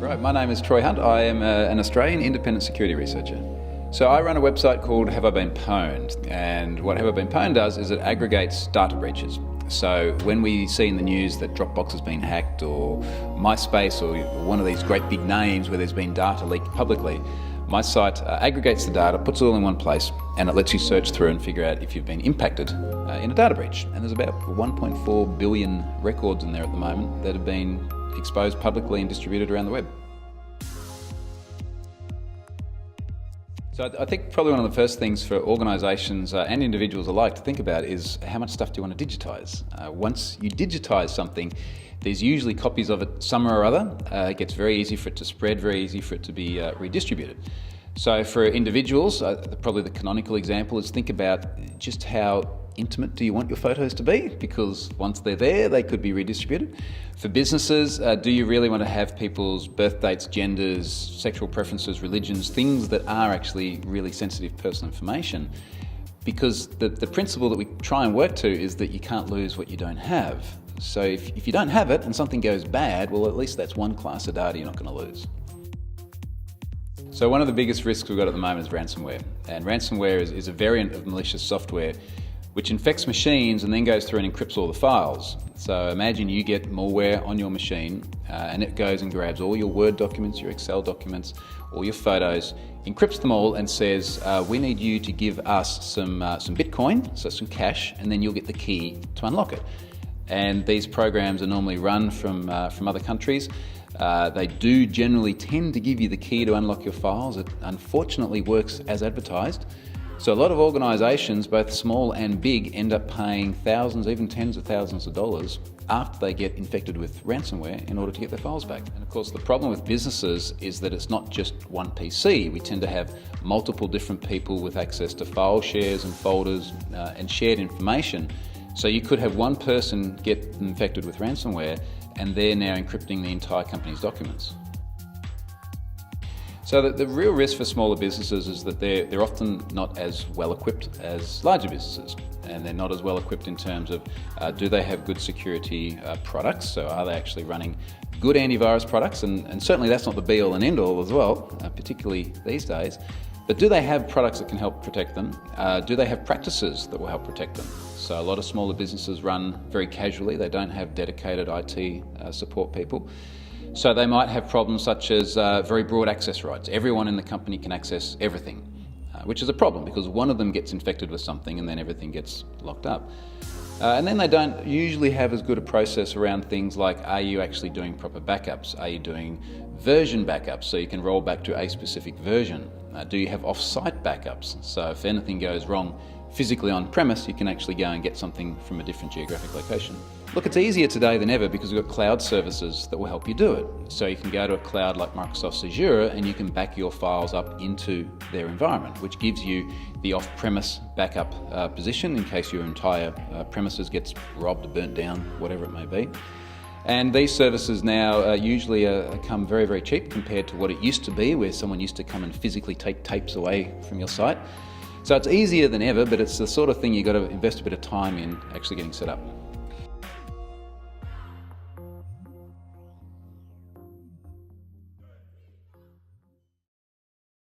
Right, my name is Troy Hunt. I am an Australian independent security researcher. So I run a website called Have I Been Pwned, and what Have I Been Pwned does is it aggregates data breaches. So when we see in the news that Dropbox has been hacked, or MySpace, or one of these great big names where there's been data leaked publicly, my site aggregates the data, puts it all in one place, and it lets you search through and figure out if you've been impacted in a data breach. And there's about 1.4 billion records in there at the moment that have been exposed publicly and distributed around the web. So I think probably one of the first things for organisations and individuals alike to think about is how much stuff do you want to digitise? Once you digitise something, there's usually copies of it somewhere or other. It gets very easy for it to spread, very easy for it to be redistributed. So for individuals, probably the canonical example is think about just how intimate do you want your photos to be, because once they're there, they could be redistributed. For businesses, do you really want to have people's birth dates, genders, sexual preferences, religions, things that are actually really sensitive personal information? Because the principle that we try and work to is that you can't lose what you don't have. So if you don't have it and something goes bad, well, at least that's one class of data you're not going to lose. So one of the biggest risks we've got at the moment is ransomware. And ransomware is a variant of malicious software which infects machines and then goes through and encrypts all the files. So imagine you get malware on your machine and it goes and grabs all your Word documents, your Excel documents, all your photos, encrypts them all and says, we need you to give us some Bitcoin, so some cash, and then you'll get the key to unlock it. And these programs are normally run from other countries. They do generally tend to give you the key to unlock your files. It unfortunately works as advertised. So a lot of organisations, both small and big, end up paying thousands, even tens of thousands of dollars after they get infected with ransomware in order to get their files back. And of course, the problem with businesses is that it's not just one PC. We tend to have multiple different people with access to file shares and folders and shared information. So you could have one person get infected with ransomware and they're now encrypting the entire company's documents. So the real risk for smaller businesses is that they're often not as well equipped as larger businesses, and they're not as well equipped in terms of do they have good security products, so are they actually running good antivirus products, and certainly that's not the be all and end all as well, particularly these days, but do they have products that can help protect them? Do they have practices that will help protect them? So a lot of smaller businesses run very casually, they don't have dedicated IT support people. So they might have problems such as very broad access rights. Everyone in the company can access everything, which is a problem because one of them gets infected with something and then everything gets locked up. And then they don't usually have as good a process around things like, are you actually doing proper backups? Are you doing version backups so you can roll back to a specific version? Do you have off-site backups? So if anything goes wrong physically on premise, you can actually go and get something from a different geographic location. Look, it's easier today than ever because we've got cloud services that will help you do it. So you can go to a cloud like Microsoft's Azure and you can back your files up into their environment, which gives you the off-premise backup position in case your entire premises gets robbed, burnt down, whatever it may be. And these services now usually come very, very cheap compared to what it used to be, where someone used to come and physically take tapes away from your site. So it's easier than ever, but it's the sort of thing you've got to invest a bit of time in actually getting set up.